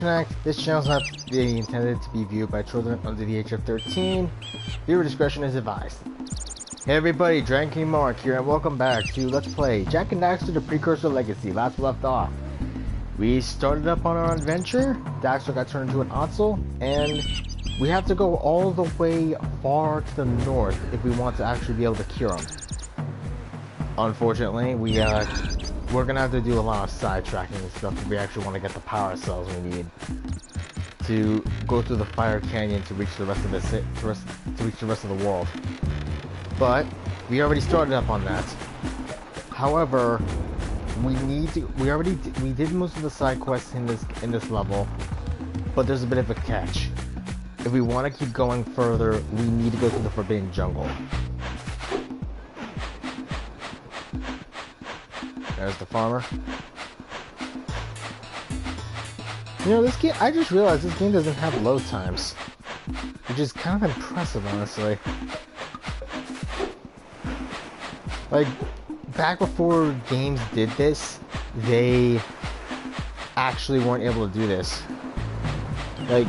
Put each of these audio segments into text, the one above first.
This channel is not being intended to be viewed by children under the age of 13. Viewer discretion is advised. Hey everybody, Dranking Mark here, and welcome back to Let's Play Jak and Daxter the Precursor Legacy. Last left off, we started up on our adventure. Daxter got turned into an Otzel, and we have to go all the way far to the north if we want to actually be able to cure him. Unfortunately, we're gonna have to do a lot of sidetracking and stuff if we actually want to get the power cells we need to go through the fire canyon to reach the rest of the world. But we already started up on that. However, we did most of the side quests in this level, but there's a bit of a catch. If we want to keep going further, we need to go through the Forbidden Jungle. There's the farmer. You know, this game, I just realized this game doesn't have load times, which is kind of impressive, honestly. Like, back before games did this, they actually weren't able to do this. Like,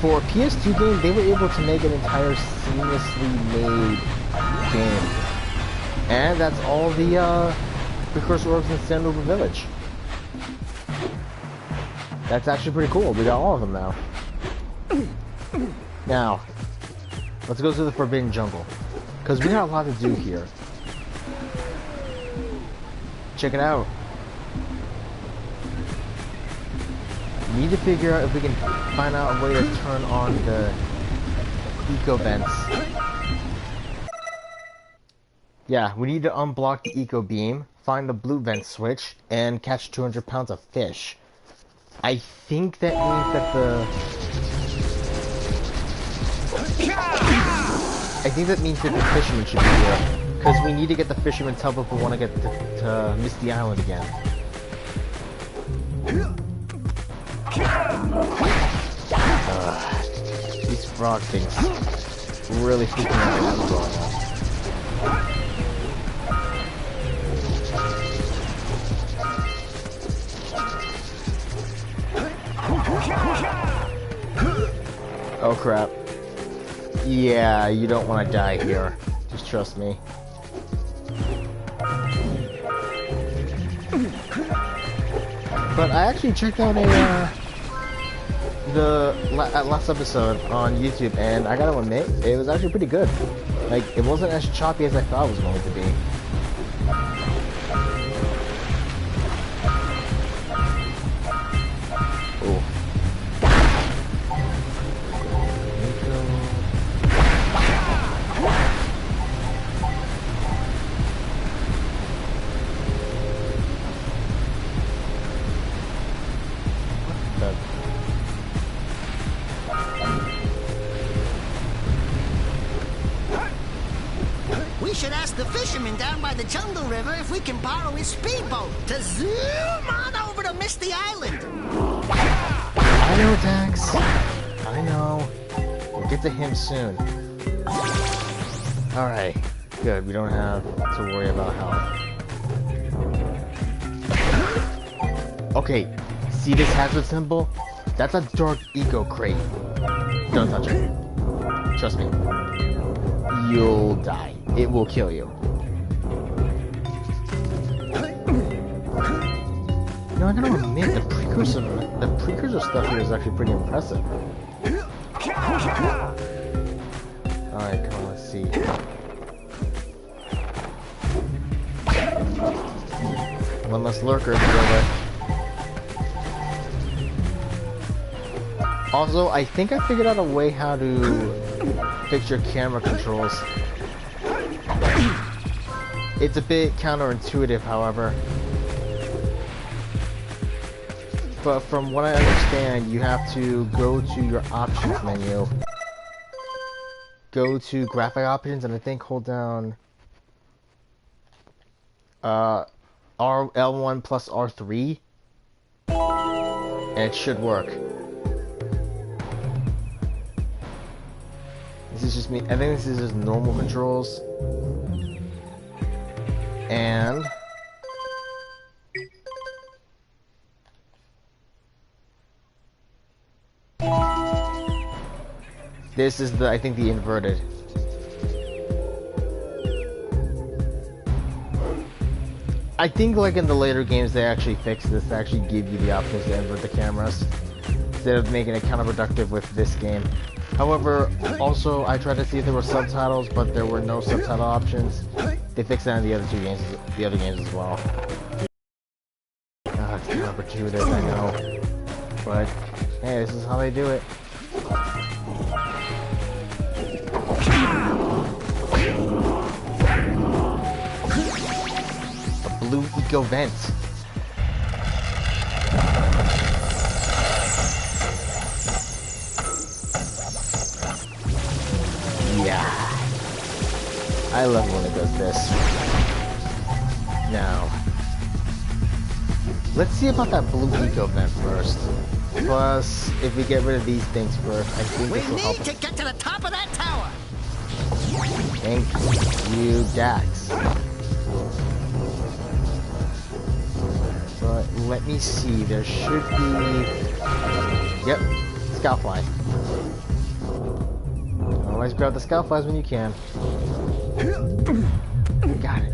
for a PS2 game, they were able to make an entire seamlessly made game. And that's all the, Precursor works in Sandover Village. That's actually pretty cool. We got all of them now. Now, let's go to the Forbidden Jungle, because we got a lot to do here. Check it out. We need to figure out if we can find out a way to turn on the eco vents. Yeah, we need to unblock the eco beam, find the blue vent switch, and catch 200 pounds of fish. I think that means that the fisherman should be here, because we need to get the fisherman's help if we want to get to Misty Island again. These frog things really freaking out. Oh crap. Yeah, you don't want to die here. Just trust me. But I actually checked out the last episode on YouTube, and I gotta admit, it was actually pretty good. Like, it wasn't as choppy as I thought it was going to be. We should ask the fisherman down by the Jungle River if we can borrow his speedboat to zoom on over to Misty Island. I know, Dax. I know. We'll get to him soon. Alright. Good. We don't have to worry about health. Okay. See this hazard symbol? That's a dark eco crate. Don't touch it. Trust me. You'll die. It will kill you. You know, I gotta admit, the precursor stuff here is actually pretty impressive. Alright, come on, let's see. One less lurker to go with. Also, I think I figured out a way how to fix your camera controls. It's a bit counterintuitive, however. But from what I understand, you have to go to your options menu. Go to graphic options, and I think hold down L1 plus R3, and it should work. This is just me. I think this is just normal controls. And This is the, I think, the inverted. I think like in the later games they actually fixed this to actually give you the options to invert the cameras instead of making it counterproductive with this game. However, also I tried to see if there were subtitles, but there were no subtitle options. They fixed that in the other games as well. It's counterproductive, I know, but hey, this is how they do it. Blue eco vent. Yeah, I love when it does this. Now, let's see about that blue eco vent first. Plus, if we get rid of these things first, I think this will help us. We need to get to the top of that tower. Thank you, Dax. But let me see, there should be... Yep, Scoutfly. Always grab the Scoutflies when you can. Got it.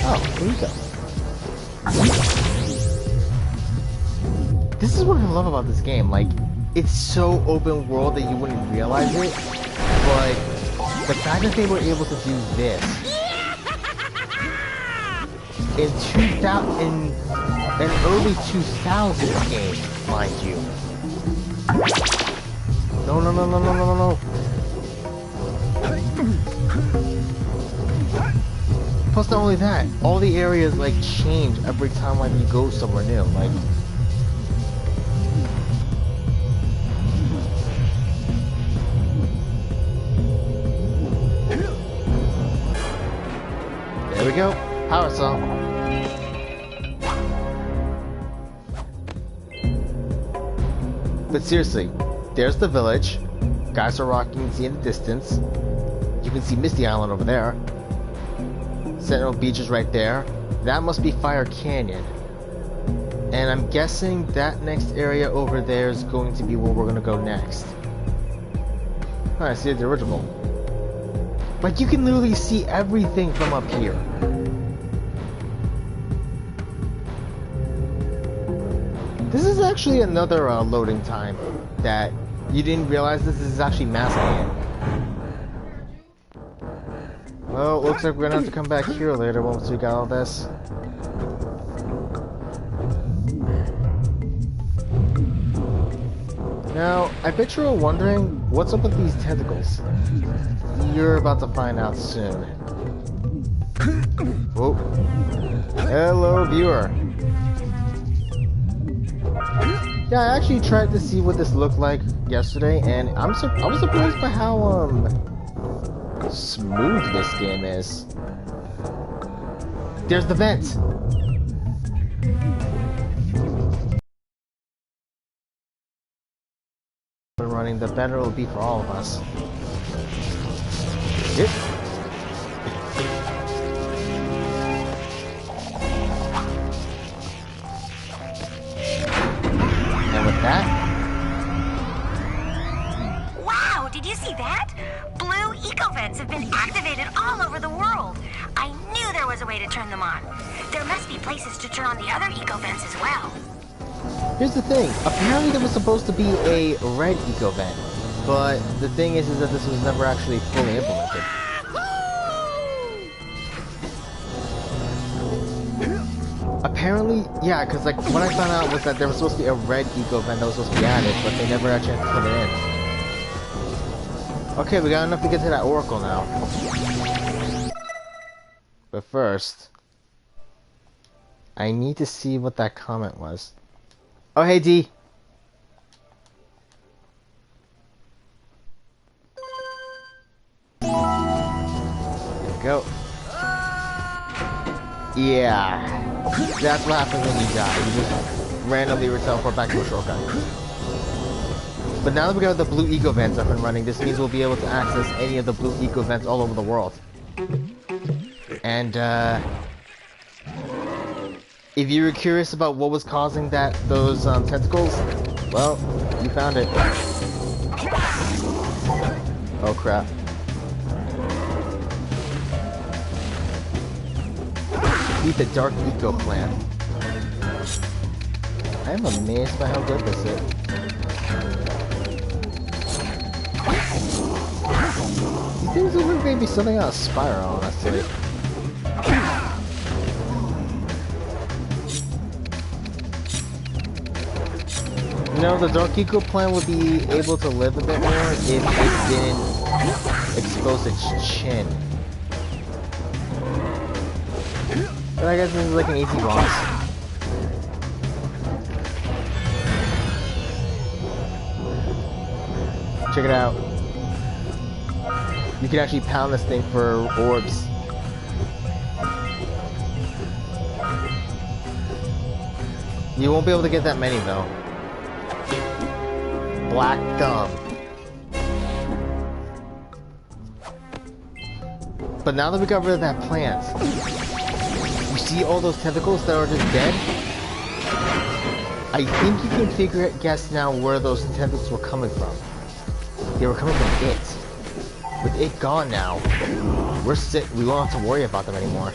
Oh, here you go. This is what I love about this game, like, it's so open world that you wouldn't realize it, but the fact that they were able to do this in an early 2000s game, mind you. No. Plus not only that, all the areas like change every time like you go somewhere new, like. There we go, power cell. But seriously, there's the village. Guys are rocking, you can see in the distance. You can see Misty Island over there. Sentinel Beach is right there. That must be Fire Canyon. And I'm guessing that next area over there is going to be where we're going to go next. Oh, I see the dirigible. Like, you can literally see everything from up here. This is actually another loading time that you didn't realize this is actually masking it. Well, looks like we're gonna have to come back here later once we got all this. Now, I bet you're all wondering, what's up with these tentacles? You're about to find out soon. Whoa. Hello, viewer. Yeah, I actually tried to see what this looked like yesterday, and I was surprised by how smooth this game is. There's the vent. Running, the better it'll be for all of us. Yep. And with that, wow, did you see that? Blue eco vents have been activated all over the world. I knew there was a way to turn them on. There must be places to turn on the other eco vents as well. here's the thing. Apparently there was supposed to be a red eco vent, but the thing is that this was never actually fully implemented. Apparently, yeah, because like what I found out was that there was supposed to be a red eco vent that was supposed to be added, but they never actually had to put it in. Okay, we got enough to get to that oracle now. But first, I need to see what that comment was. Oh, hey, D. There we go. Yeah. That's what happens when you die. You just randomly teleport back to a shortcut. But now that we got the blue eco vents up and running, this means we'll be able to access any of the blue eco vents all over the world. And, if you were curious about what was causing those tentacles, Well, you found it. Oh crap. Eat the dark eco plant. I am amazed by how good this is. These things look like maybe something out of Spiral, honestly. You know, the dark eco plant would be able to live a bit more if it didn't expose its chin. But I guess this is like an easy boss. Check it out. You can actually pound this thing for orbs. You won't be able to get that many though. Black Thumb. But now that we got rid of that plant, you see all those tentacles that are just dead? I think you can guess now where those tentacles were coming from. They were coming from it. With it gone now, we won't have to worry about them anymore.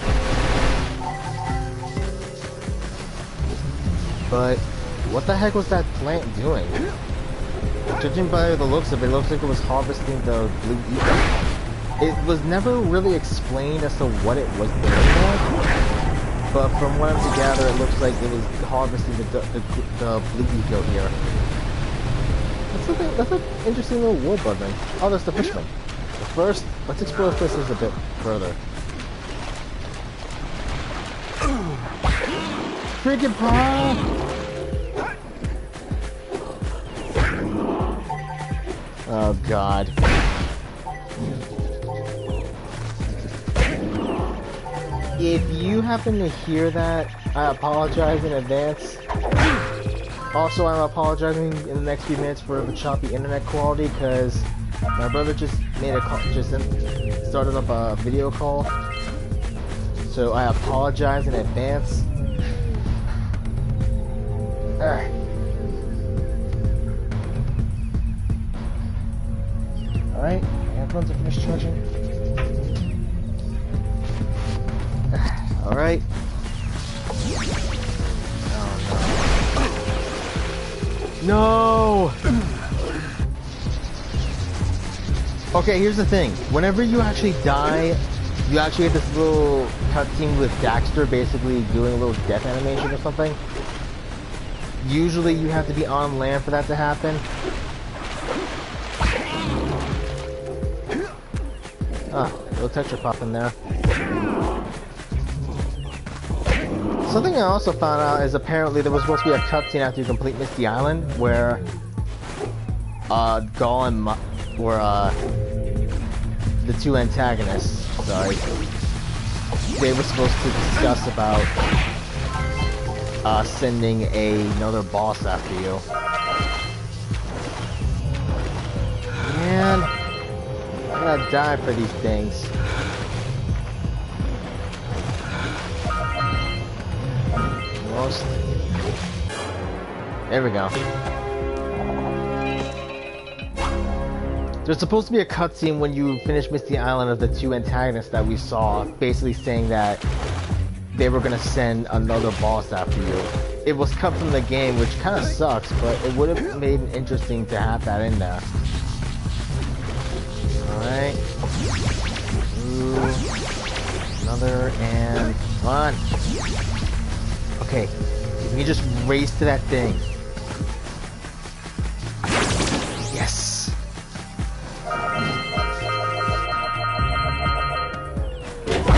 But what the heck was that plant doing? Judging by the looks of it, it looks like it was harvesting the blue ether. It was never really explained as to what it was doing there, but from what I'm to gather, it looks like it was harvesting the blue eco here. That's an interesting little war button. Oh, there's the fisherman. But first, let's explore this a bit further. Freaking pie! Oh god. If you happen to hear that, I apologize in advance. Also, I'm apologizing in the next few minutes for the choppy internet quality because my brother just made a call, started up a video call. So I apologize in advance. Alright, my headphones are finished charging. Alright. Oh no. No! Okay, here's the thing. Whenever you actually die, you actually get this little cutscene with Daxter basically doing a little death animation or something. Usually you have to be on land for that to happen. Ah, little texture pop in there. Something I also found out is apparently there was supposed to be a cutscene after you complete Misty Island where Gaul and the two antagonists, sorry, they were supposed to discuss about sending another boss after you. Man, I'm gonna die for these things. Almost. There we go. There's supposed to be a cutscene when you finish Misty Island of the two antagonists that we saw, basically saying that they were gonna send another boss after you. It was cut from the game, which kind of sucks, but it would have made it interesting to have that in there. Alright. Ooh. Another, and come on. Okay, we can just race to that thing. Yes! I'm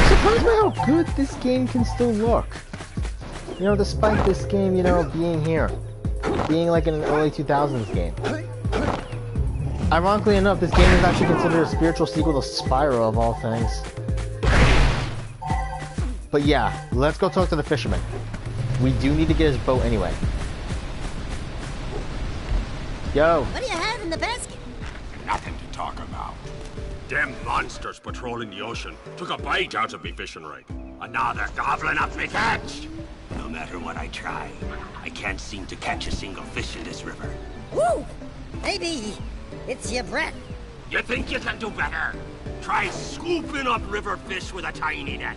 surprised by how good this game can still look. You know, despite this game, you know, being here. Being like an early 2000s game. Ironically enough, this game is actually considered a spiritual sequel to Spyro of all things. But yeah, let's go talk to the fisherman. We do need to get his boat anyway. Yo. What do you have in the basket? Nothing to talk about. Them monsters patrolling the ocean took a bite out of me fishing rig. Another goblin up me catch! No matter what I try, I can't seem to catch a single fish in this river. Woo! Maybe it's your breath. You think you can do better? Try scooping up river fish with a tiny net.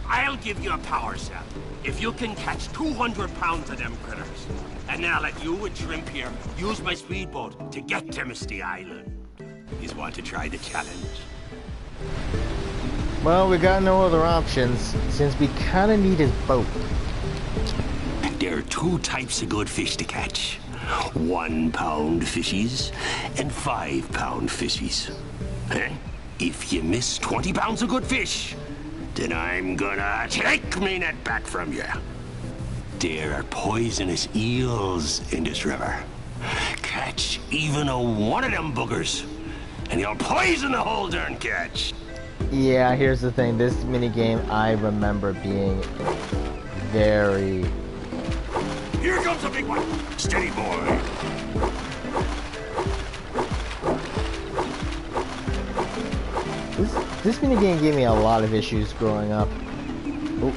I'll give you a power cell if you can catch 200 pounds of them critters. And then I'll let you and Shrimp here use my speedboat to get to Misty Island. You want to try the challenge? Well, we got no other options, since we kinda need his boat. There are two types of good fish to catch. 1 pound fishies and 5 pound fishies. If you miss 20 pounds of good fish, then I'm gonna take me net back from you. There are poisonous eels in this river. Catch even one of them boogers, and you'll poison the whole darn catch. Yeah, here's the thing. This minigame, I remember being very... Here comes a big one. Steady, boy. This minigame gave me a lot of issues growing up. Oh.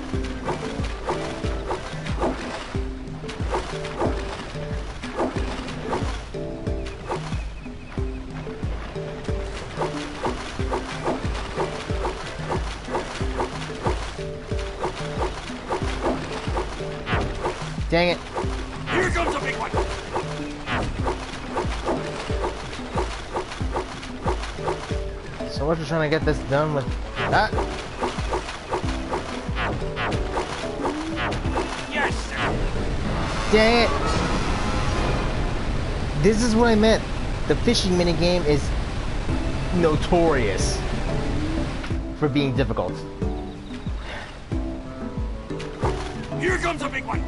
Dang it. Here comes a big one. So much for trying to get this done with that. Yes, sir. Dang it. This is what I meant. The fishing minigame is notorious for being difficult. Here comes a big one.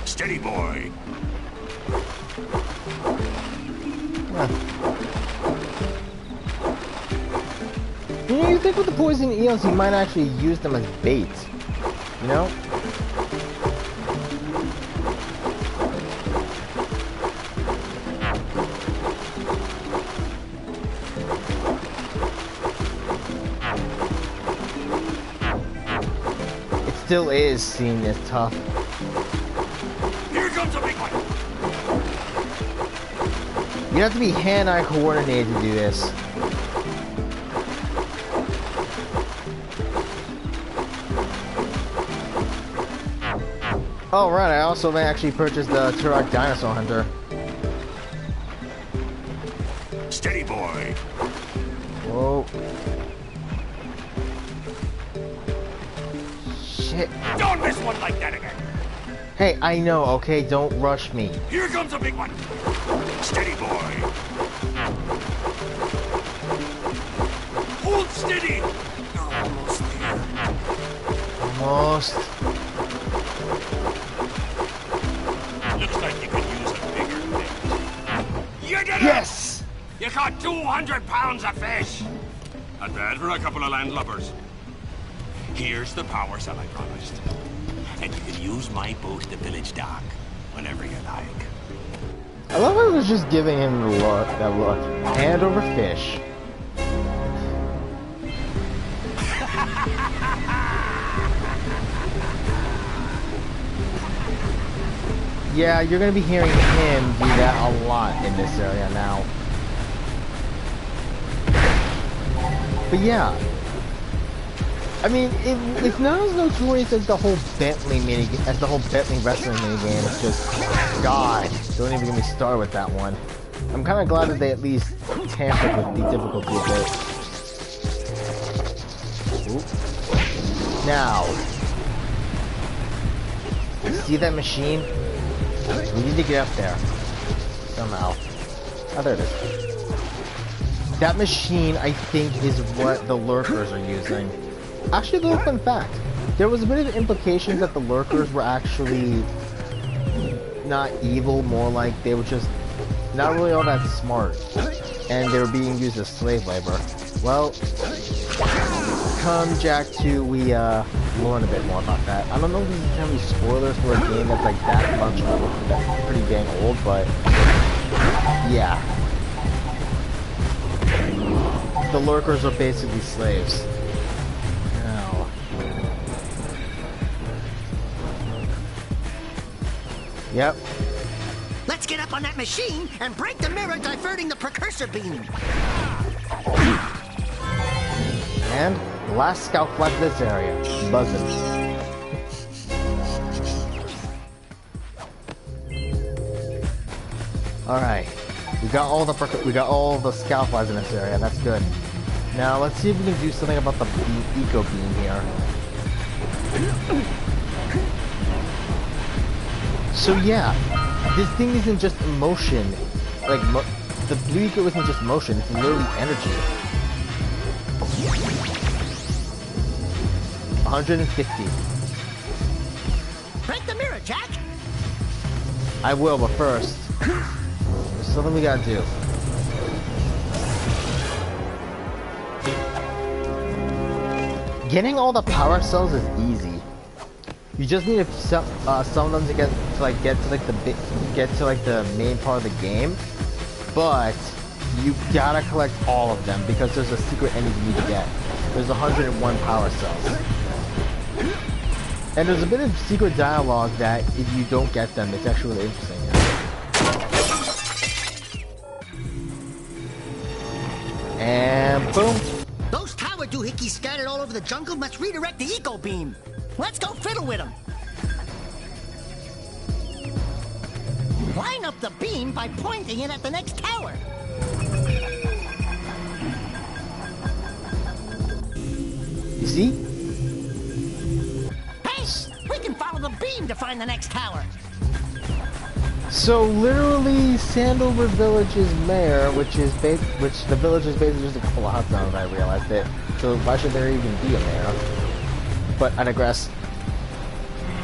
Steady, boy. Huh. You know, you think with the poison eels, you might actually use them as bait. You know? It still is seen as tough. Here comes a big one. You have to be hand-eye coordinated to do this. Oh right, I also actually purchased the Turok Dinosaur Hunter. Steady, boy. Whoa. Shit. Don't miss one like that again. Hey, I know, okay? Don't rush me. Here comes a big one. Steady, boy. Hold steady. Almost there. Almost. Looks like you could use a bigger thing. You did it! Yes! You caught 200 pounds of fish. Not bad for a couple of landlubbers. Here's the power cell I promised. And you can use my boat at the village dock whenever you like. I love how it was just giving him the look, that look. Hand over fish. Yeah, you're gonna be hearing him do that a lot in this area now. But yeah. I mean, it's not as notorious as the whole Bentley wrestling minigame. It's just, God, don't even get me started with that one. I'm kind of glad that they at least tampered with the difficulty a bit. Oop. Now, see that machine? We need to get up there somehow. Oh, there it is. That machine, I think, is what the lurkers are using. Actually, a little fun fact. There was a bit of implications that the lurkers were actually not evil, more like they were just not really all that smart. And they were being used as slave labor. Well, come Jak 2, we learn a bit more about that. I don't know if this is any spoilers for a game that's like that much old, that's pretty dang old, but yeah. The lurkers are basically slaves. Now. Yep. Let's get up on that machine and break the mirror diverting the precursor beam. And the last scout flight of this area. Buzzing. Alright. We got all the scout flies in this area, that's good. Now let's see if we can do something about the eco beam here. So yeah, this thing isn't just motion. Like the blue eco isn't just motion, it's literally energy. 150. Break the mirror, Jak! I will, but first, there's something we gotta do. Getting all the power cells is easy. You just need to summon them to get to the main part of the game, but you gotta collect all of them because there's a secret ending you need to get. There's 101 power cells. And there's a bit of secret dialogue that if you don't get them, it's actually really interesting. And boom. Those tower doohickeys scattered all over the jungle must redirect the eco beam. Let's go fiddle with them. Line up the beam by pointing it at the next tower. You see? Hey, we can follow the beam to find the next tower. So literally, Sandover Village's mayor, which the village is basically just a couple of hot zones, I realized it. So why should there even be a mayor? But I digress.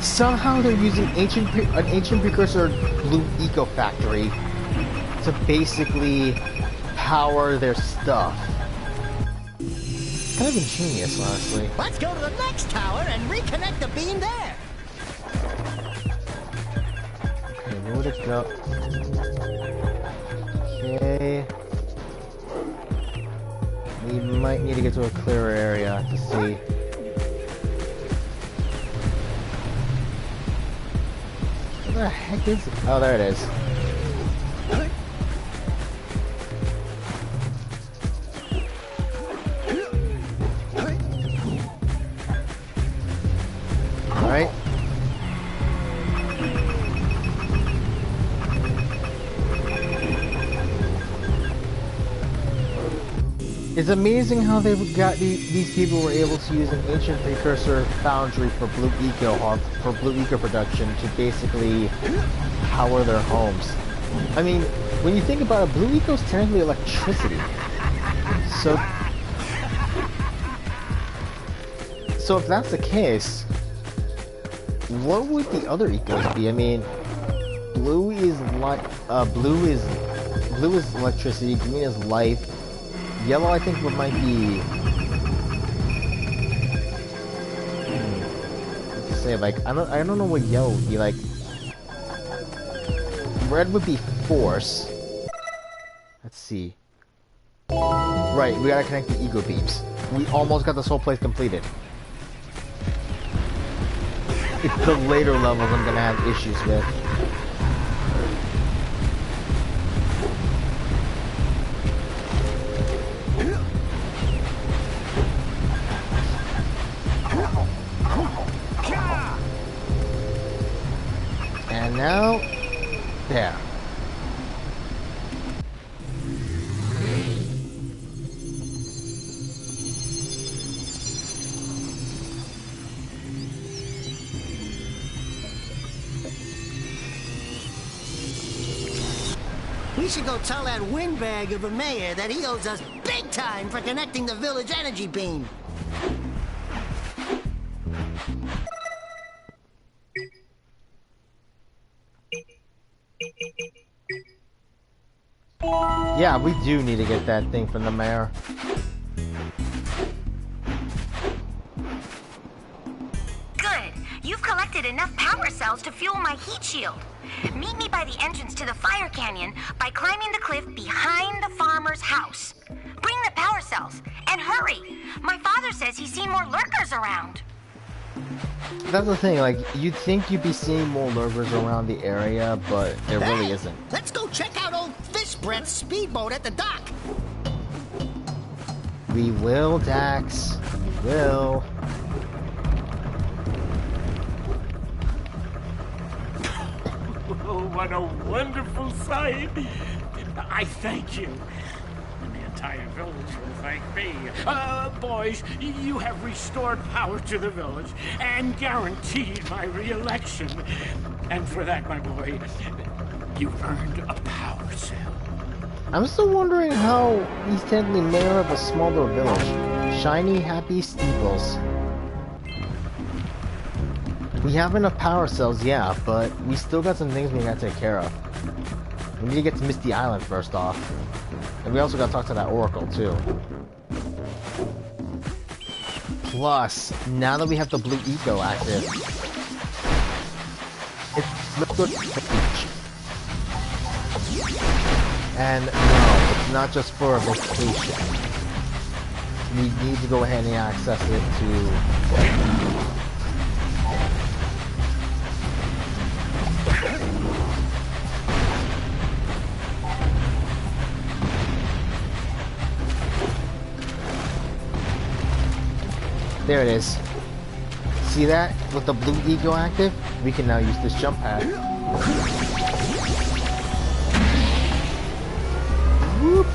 Somehow they're using an ancient precursor blue eco factory to basically power their stuff. Kind of ingenious, honestly. Let's go to the next tower and reconnect the beam there. Okay, where would it go? Okay. We might need to get to a clearer area to see. What the heck is it? Oh, there it is. Alright. It's amazing how they got these people were able to use an ancient precursor foundry for blue eco production to basically power their homes. I mean, when you think about it, blue eco is technically electricity. So if that's the case, what would the other ecos be? I mean, blue is electricity, green is life. Yellow, I think, might be. What to say? Like, I don't know what yellow would be like. Red would be force. Let's see. Right, we gotta connect the ego beams. We almost got this whole place completed. It's the later levels I'm gonna have issues with. And now, there. We should go tell that windbag of a mayor that he owes us big time for connecting the village energy beam. Yeah, we do need to get that thing from the mayor. cells to fuel my heat shield. Meet me by the entrance to the fire canyon by climbing the cliff behind the farmer's house. Bring the power cells, and hurry! My father says he's seen more lurkers around. That's the thing, like, you'd think you'd be seeing more lurkers around the area, but there really isn't. Let's go check out old Fish Breath's speedboat at the dock. We will, Dax. We will. Oh, what a wonderful sight! I thank you. And the entire village will thank me. Boys, you have restored power to the village and guaranteed my re-election. And for that, my boy, you've earned a power cell. I'm still wondering how he's technically mayor of a small little village. Shiny, happy steeples. We have enough power cells, yeah, but we still got some things we gotta take care of. We need to get to Misty Island first off. And we also gotta talk to that Oracle, too. Plus, now that we have the Blue Eco active, let's go to the beach. And no, it's not just for a vacation. We need to go ahead and access it to... There it is. See that? With the Blue Eco active, we can now use this jump pad. Whoop.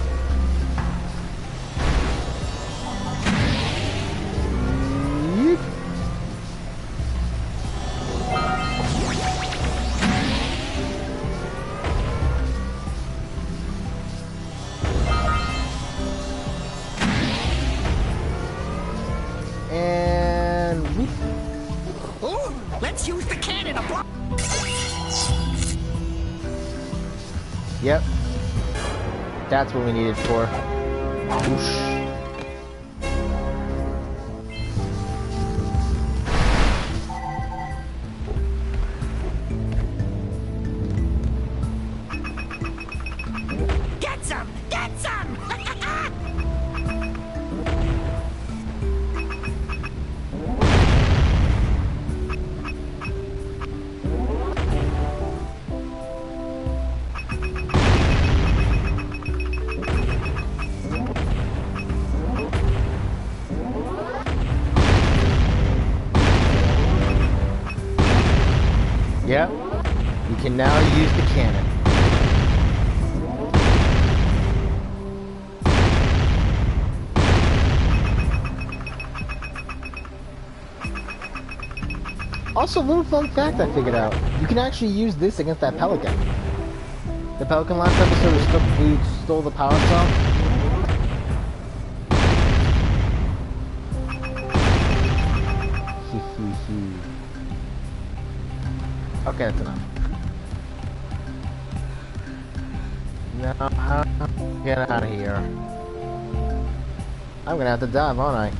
Yeep. And whoop. Ooh, let's use the cannon to block. Yep. That's what we needed for. Whoosh. Get some! Get some! Yep. We can now use the cannon. Also, a little fun fact I figured out. You can actually use this against that pelican. The pelican last episode we stole the power cell. Okay, that's enough. Now, get out of here. I'm gonna have to dive, aren't I?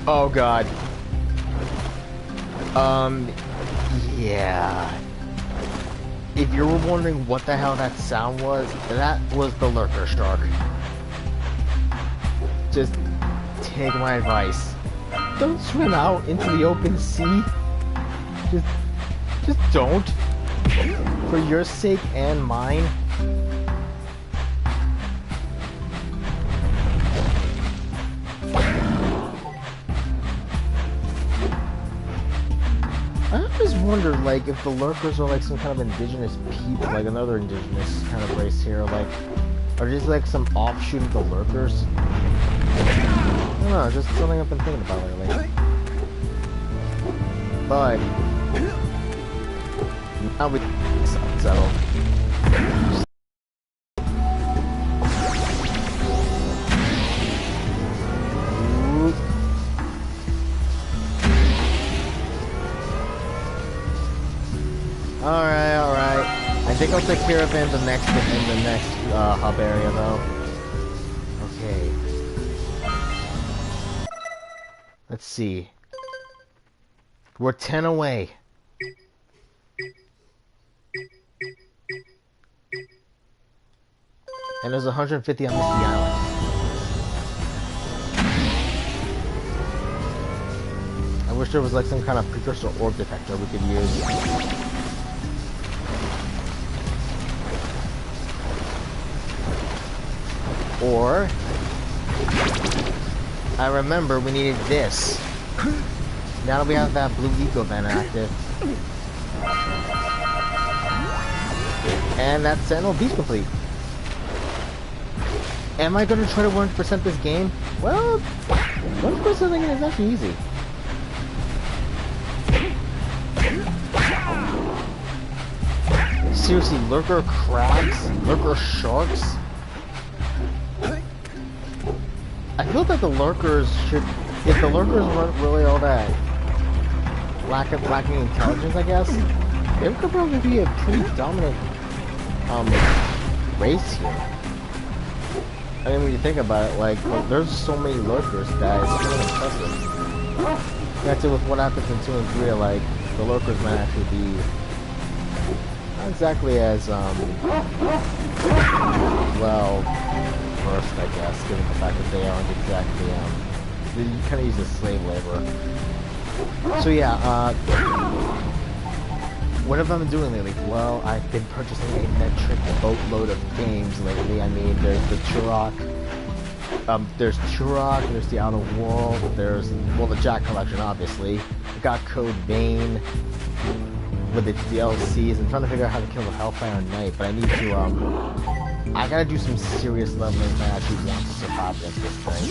Oh god. Yeah. If you were wondering what the hell that sound was, that was the lurker shark. Just take my advice. Don't swim out into the open sea. Just don't. For your sake and mine. I always wondered, like, if the lurkers are like some kind of indigenous people, like another indigenous kind of race here, like, are these like some offshoot of the lurkers? I don't know, just something I've been thinking about lately. But now we settle. Alright. I think I'll take care of it in the next hub area though. Okay. Let's see. We're 10 away. And there's 150 on Misty Island. I wish there was like some kind of precursor orb detector we could use. Or, I remember we needed this. Now that we have that blue eco vent active. And that Sentinel Beast complete. Am I going to try to 100% this game? Well, 100% is actually easy. Seriously, lurker crabs? Lurker sharks? I feel that the lurkers should... If the lurkers weren't really all that lacking intelligence, I guess, they could probably be a pretty dominant race here. I mean, when you think about it, like, there's so many lurkers that it's really impressive. That's it with what happens in 2 and 3, like, the lurkers might actually be not exactly as, well, versed, I guess, given the fact that they aren't exactly, you kind of use as slave labor. So yeah, what have I been doing lately? Well, I've been purchasing a metric boatload of games lately. I mean, there's the Turok, there's the Outer World, there's, well, the Jak collection, obviously. I got Code Vein with its DLCs. I'm trying to figure out how to kill the Hellfire Knight, but I need to, I gotta do some serious leveling if I actually want to survive against this thing.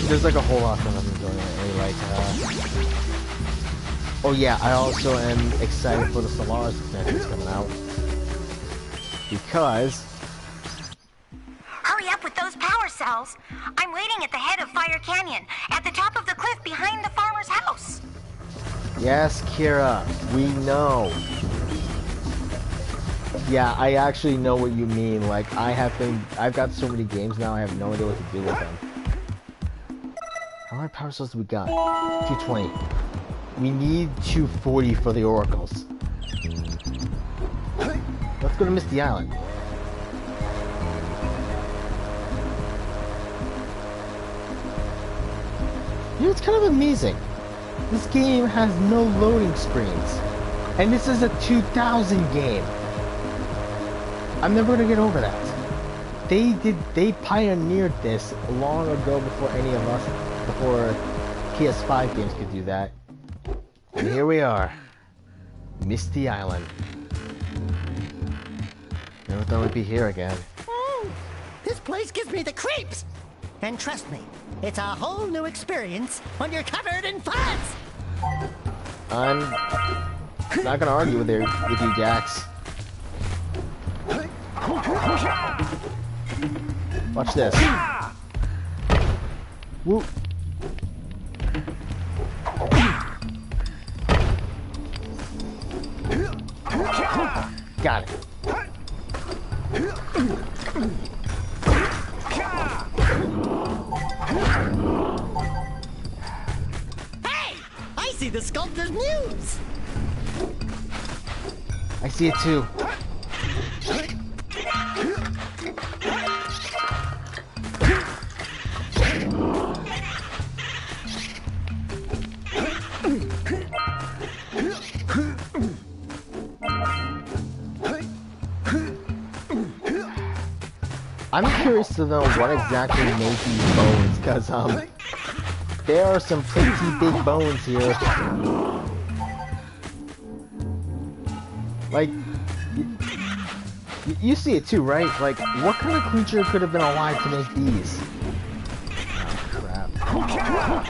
There's like a whole lot of things going on lately, like, oh yeah, I also am excited for the Solaris expansion that's coming out. Because... Hurry up with those power cells. I'm waiting at the head of Fire Canyon, at the top of the cliff behind the farmer's house. Yes, Kira, we know. Yeah, I actually know what you mean. Like, I've got so many games now, I have no idea what to do with them. How many power cells do we got? 220. We need 240 for the oracles. Let's go to Misty Island. You know, it's kind of amazing. This game has no loading screens. And this is a 2000 game. I'm never gonna get over that. They pioneered this long ago before any of us, before PS5 games could do that. And here we are. Misty Island. Never thought we'd be here again. This place gives me the creeps! And trust me, it's a whole new experience when you're covered in fuzz! I'm not gonna argue with you, Dax. Watch this. Whoop. Got it. Hey! I see the sculptor's muse! I see it too. I'm curious to know what exactly made these bones, because, there are some pretty big bones here. Like, you see it too, right? Like, what kind of creature could have been alive to make these? Oh, crap.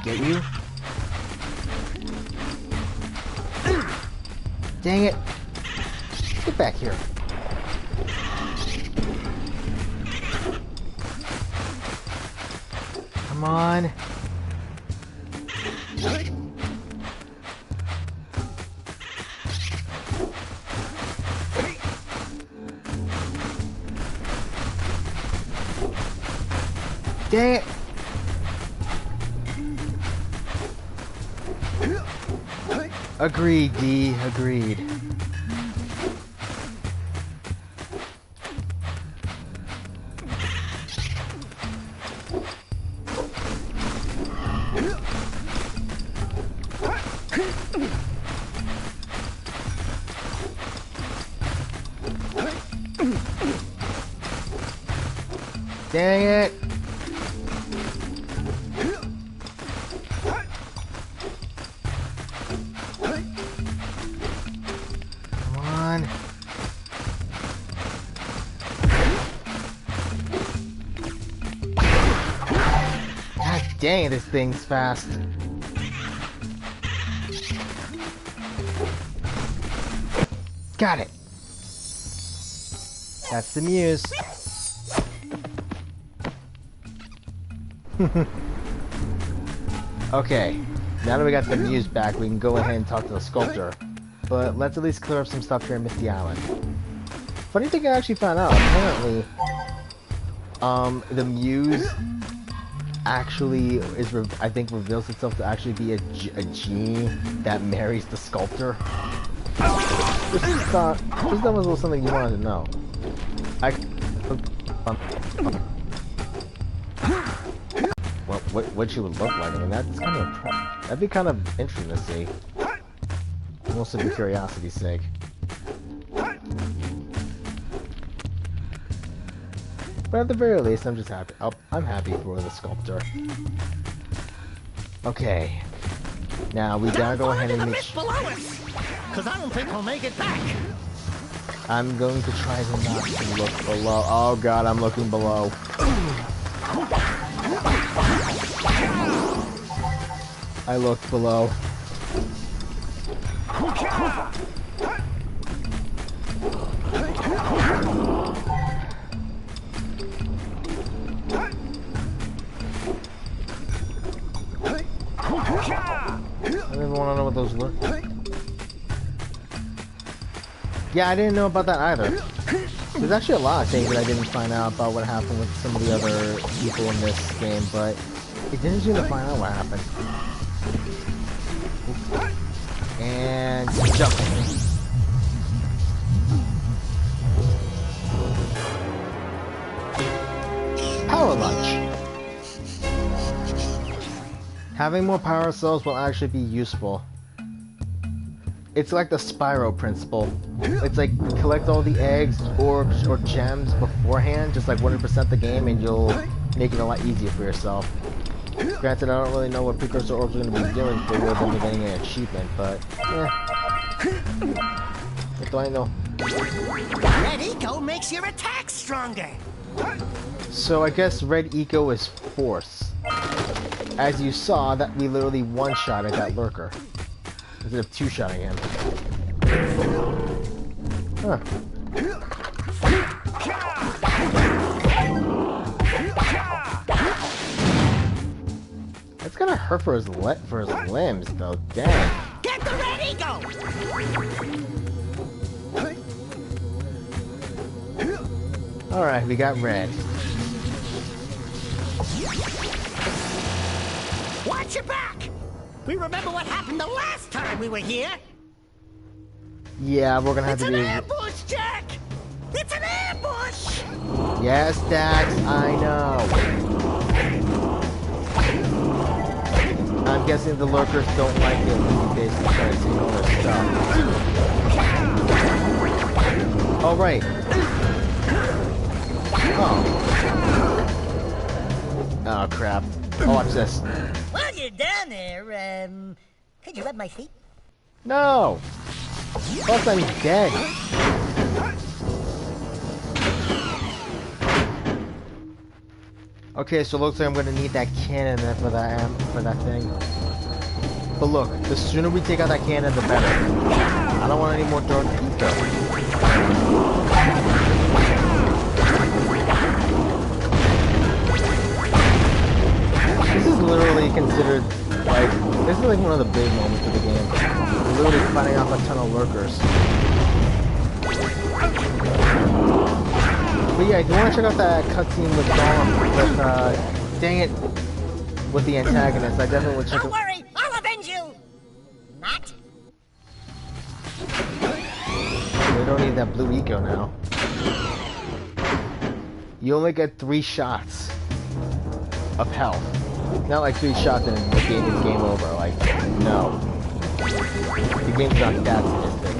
Get you? Dang it! Get back here. Come on. Dang it! Agreed, D. Agreed. Dang it! Come on. God dang it, this thing's fast. Got it. That's the muse. Okay, now that we got the muse back, we can go ahead and talk to the sculptor. But let's at least clear up some stuff here in Misty Island. Funny thing I actually found out, apparently, the muse actually is, I think, reveals itself to actually be a genie that marries the sculptor. Just that was a little something you wanted to know. What she would look like. I mean, that's kind of that'd be kind of interesting to see. Mostly for curiosity's sake. But at the very least, I'm just happy. I'm happy for the sculptor. Okay. Now we gotta go ahead and make sure. Because I don't think we'll make it back. I'm going to try to not to look below. Oh god, I'm looking below. I looked below. I didn't want to know what those were. Yeah, I didn't know about that either. There's actually a lot of things that I didn't find out about what happened with some of the other people in this game, but it didn't seem to find out what happened. And jump. Power lunch. Having more power cells will actually be useful. It's like the Spyro principle. It's like collect all the eggs, orbs, or gems beforehand, just like 100% the game, and you'll make it a lot easier for yourself. Granted, I don't really know what Precursor orbs are going to be doing for you than getting an achievement, but what do I know? Red Eco makes your attack stronger. So I guess Red Eco is Force. As you saw, that we literally one-shotted that lurker instead of two-shotting him. Huh. That's gonna hurt for his limbs, though. Dang. Get the Red Eco! All right, we got red. Watch your back! We remember what happened the last time we were here. Yeah, we're gonna have It's to an do. ambush, Jack! It's an ambush! Yes, Dax, I know. I'm guessing the lurkers don't like it when you basically try to take all their stuff. Oh, right. Oh. Oh, crap. Oh, watch this. While you're down there, could you rub my feet? No! Plus, I'm dead. Okay, so it looks like I'm gonna need that cannon then for that thing. But look, the sooner we take out that cannon, the better. I don't want any more dark eco. This is literally considered like this is like one of the big moments of the game. We're literally fighting off a ton of lurkers. But yeah, if you want to check out that cutscene with Dang it. With the antagonist, I definitely would check Don't worry, I'll avenge you! Not. We don't need that blue eco now. You only get 3 shots of health. Not like 3 shots and the game is game over. Like, no. The game's not that sadistic.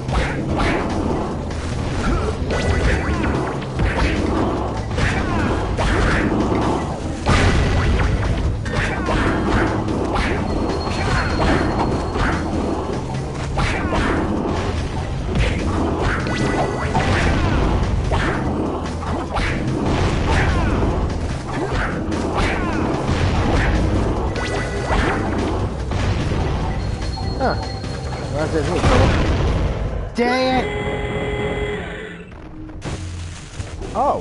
Huh. Well, that's me, trouble. Dang it! Oh.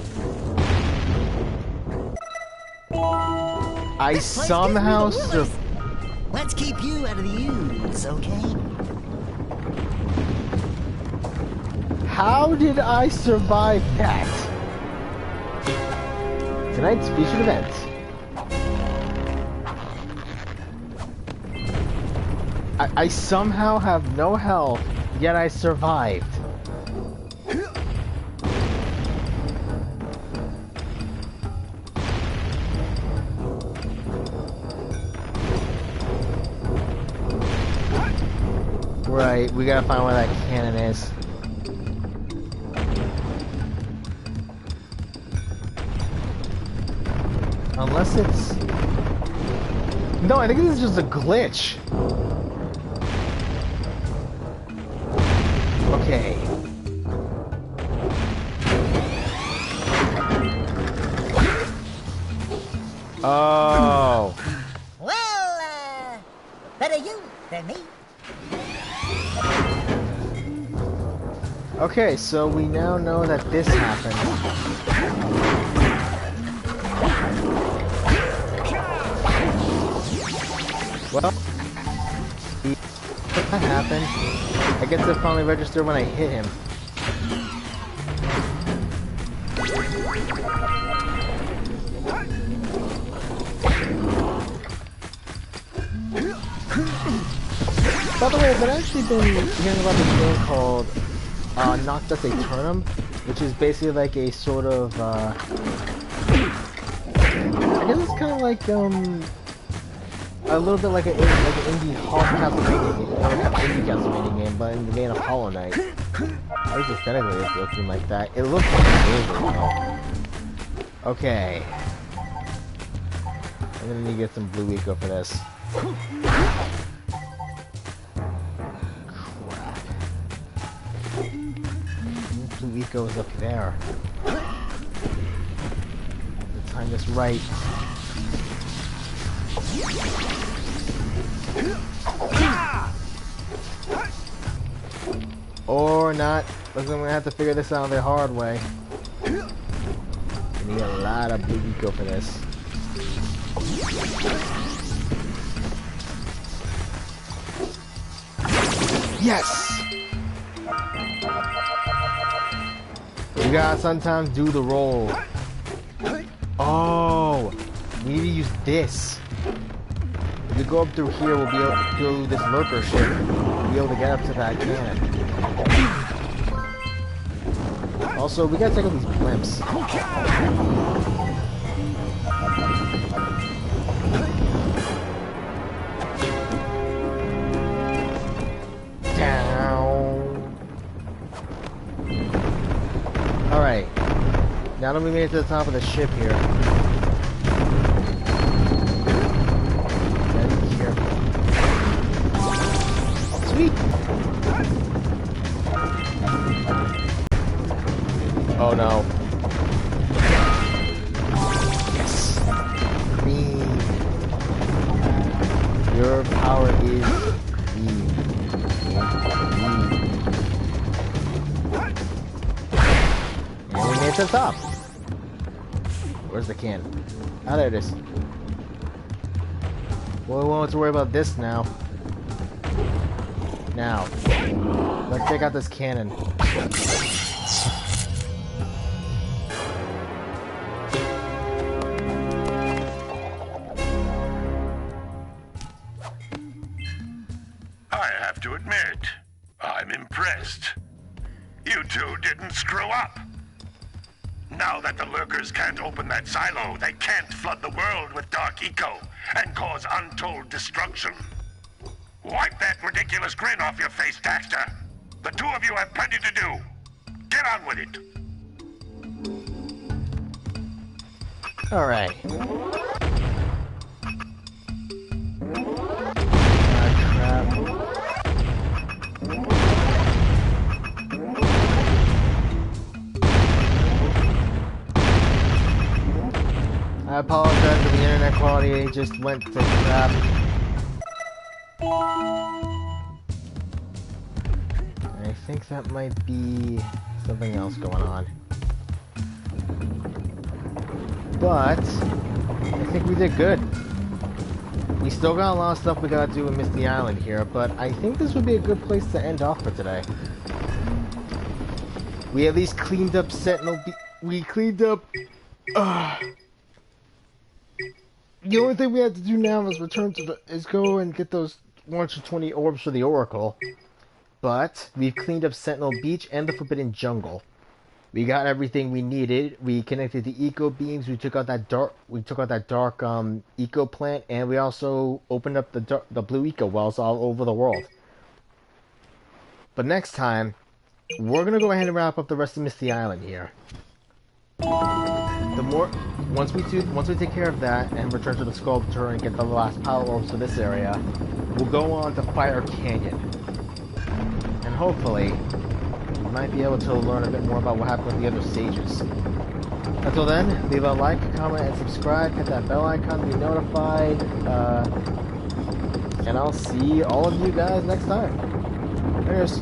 I This place somehow gives me the willies. Let's keep you out of the ooze, okay? How did I survive that? Tonight's featured event. I somehow have no health, yet I survived. Right, we gotta find where that cannon is. Unless it's... No, I think this is just a glitch. Okay. Oh. Well, better you than me. Okay, so we now know that this happened. Well, that happened. I guess it finally registered when I hit him. By the way, I've actually been hearing about this game called Noctis Aeternum, which is basically like a sort of, I guess it's kind of like, a little bit like an indie Castlevania game, not an indie Castlevania game, but in the vein of Hollow Knight. At least aesthetically it's looking like that. It looks amazing though. Okay. I'm gonna need to get some blue eco for this. Blue eco is up there. The time is right. Or not. Looks like I'm gonna have to figure this out the hard way. I need a lot of blue eco for this. Yes! You gotta sometimes do the roll. Oh! We need to use this. If we go up through here, we'll be able to do this lurker shit. We'll be able to get up to that cannon. Also, we gotta take out these blimps. Down. Alright. Now that we made it to the top of the ship here. Gotta be careful. Sweet! Oh no. Yes! Green. Your power is green. And we made it to the top. Where's the can? Ah, there it is. Well, we won't have to worry about this now. Now, let's take out this cannon. I have to admit, I'm impressed. You two didn't screw up. Now that the lurkers can't open that silo, they can't flood the world with dark eco and cause untold destruction. Wipe that ridiculous grin off your face, Daxter. The two of you have plenty to do. Get on with it. Alright. I apologize for the internet quality, it just went to crap. I think that might be something else going on. But I think we did good. We still got a lot of stuff we gotta do in Misty Island here, but I think this would be a good place to end off for today. We at least cleaned up Sentinel we cleaned up... The only thing we have to do now is go and get those 120 orbs for the Oracle. But we've cleaned up Sentinel Beach and the Forbidden Jungle. We got everything we needed. We connected the eco beams. We took out that dark eco plant, and we also opened up the blue eco wells all over the world. But next time, we're gonna go ahead and wrap up the rest of Misty Island here. Once we take care of that and return to the sculpture and get the last power orbs for this area, we'll go on to Fire Canyon. And hopefully, we might be able to learn a bit more about what happened with the other sages. Until then, leave a like, comment, and subscribe. Hit that bell icon to be notified. And I'll see all of you guys next time. Cheers.